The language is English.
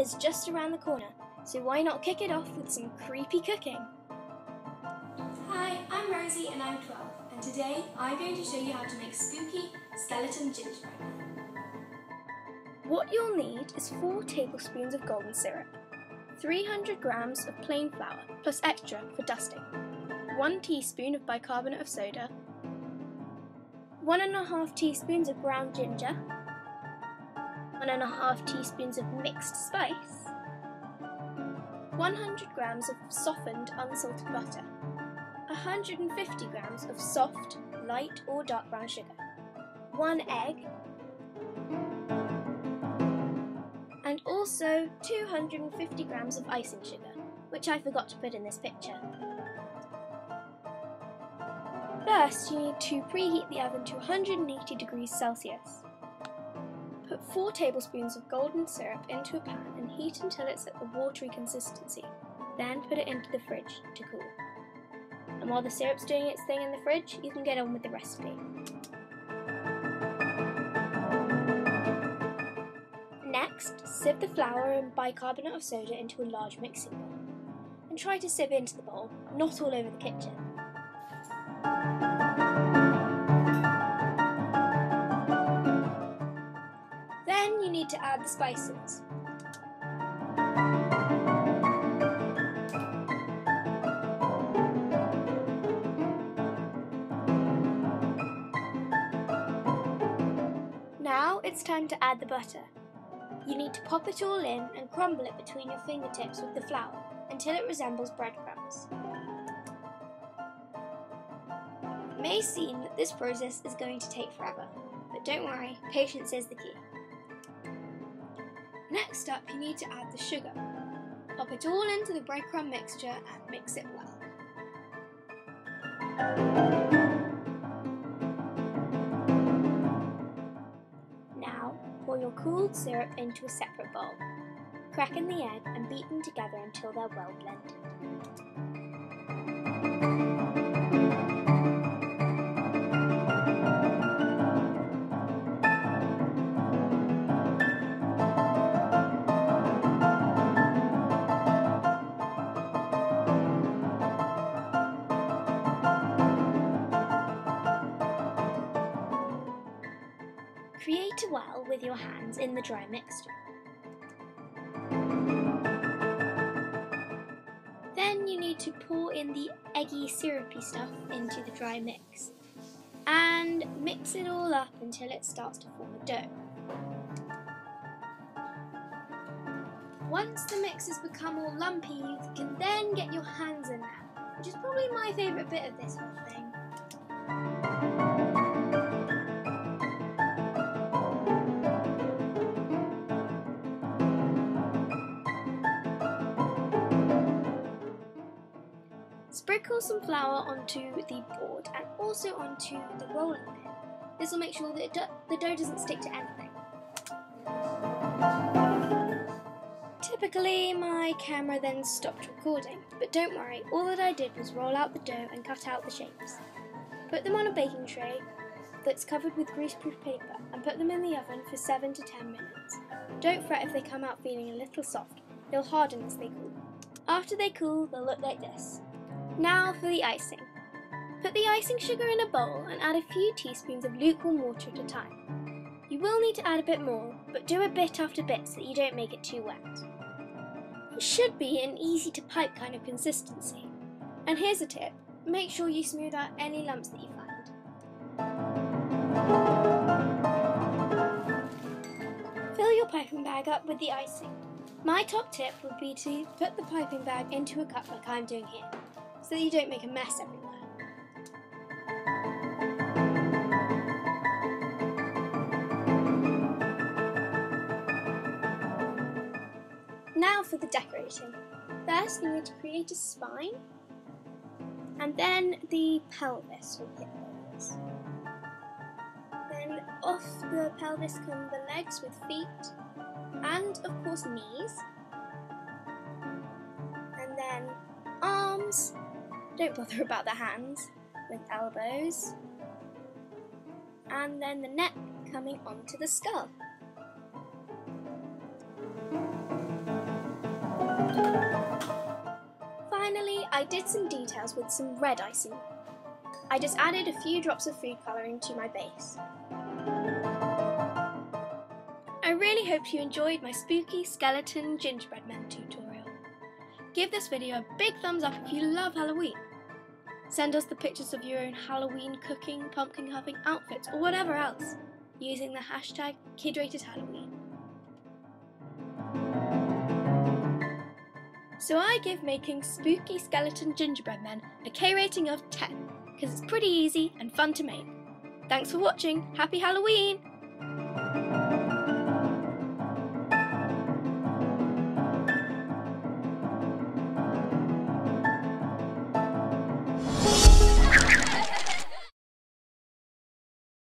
is just around the corner, so why not kick it off with some creepy cooking? Hi, I'm Rosie and I'm 12, and today I'm going to show you how to make spooky skeleton gingerbread. What you'll need is 4 tablespoons of golden syrup, 300 grams of plain flour plus extra for dusting, 1 teaspoon of bicarbonate of soda, 1½ teaspoons of ground ginger, 1½ teaspoons of mixed spice, 100 grams of softened unsalted butter, 150 grams of soft, light or dark brown sugar, 1 egg, and also 250 grams of icing sugar, which I forgot to put in this picture. First, you need to preheat the oven to 180 degrees Celsius. Put 4 tablespoons of golden syrup into a pan and heat until it's at a watery consistency. Then put it into the fridge to cool. And while the syrup's doing its thing in the fridge, you can get on with the recipe. Next, sieve the flour and bicarbonate of soda into a large mixing bowl. And try to sieve into the bowl, not all over the kitchen. Then you need to add the spices. Now it's time to add the butter. You need to pop it all in and crumble it between your fingertips with the flour until it resembles breadcrumbs. It may seem that this process is going to take forever, but don't worry, patience is the key. Next up, you need to add the sugar. Pop it all into the breadcrumb mixture and mix it well. Now, pour your cooled syrup into a separate bowl. Crack in the egg and beat them together until they're well blended. Create a well with your hands in the dry mixture. Then you need to pour in the eggy syrupy stuff into the dry mix and mix it all up until it starts to form a dough. Once the mix has become all lumpy, you can then get your hands in there, which is probably my favourite bit of this whole thing. Sprinkle some flour onto the board and also onto the rolling pin. This will make sure that the dough doesn't stick to anything. Typically, my camera then stopped recording, but don't worry, all that I did was roll out the dough and cut out the shapes. Put them on a baking tray that's covered with greaseproof paper and put them in the oven for 7 to 10 minutes. Don't fret if they come out feeling a little soft, they'll harden as they cool. After they cool, they'll look like this. Now for the icing. Put the icing sugar in a bowl and add a few teaspoons of lukewarm water at a time. You will need to add a bit more, but do a bit after bit so that you don't make it too wet. It should be an easy to pipe kind of consistency. And here's a tip, make sure you smooth out any lumps that you find. Fill your piping bag up with the icing. My top tip would be to put the piping bag into a cup like I'm doing here, so that you don't make a mess everywhere. Now for the decorating. First you need to create a spine, and then the pelvis with hip bones. Then off the pelvis come the legs with feet, and of course knees, and then arms, don't bother about the hands, with elbows, and then the neck coming onto the skull. finally, I did some details with some red icing. I just added a few drops of food colouring to my base. I really hope you enjoyed my spooky skeleton gingerbread men tutorial. Give this video a big thumbs up if you love Halloween. Send us the pictures of your own Halloween cooking, pumpkin carving outfits or whatever else using the hashtag KidRatedHalloween. So I give making spooky skeleton gingerbread men a K rating of 10 because it's pretty easy and fun to make. Thanks for watching. Happy Halloween!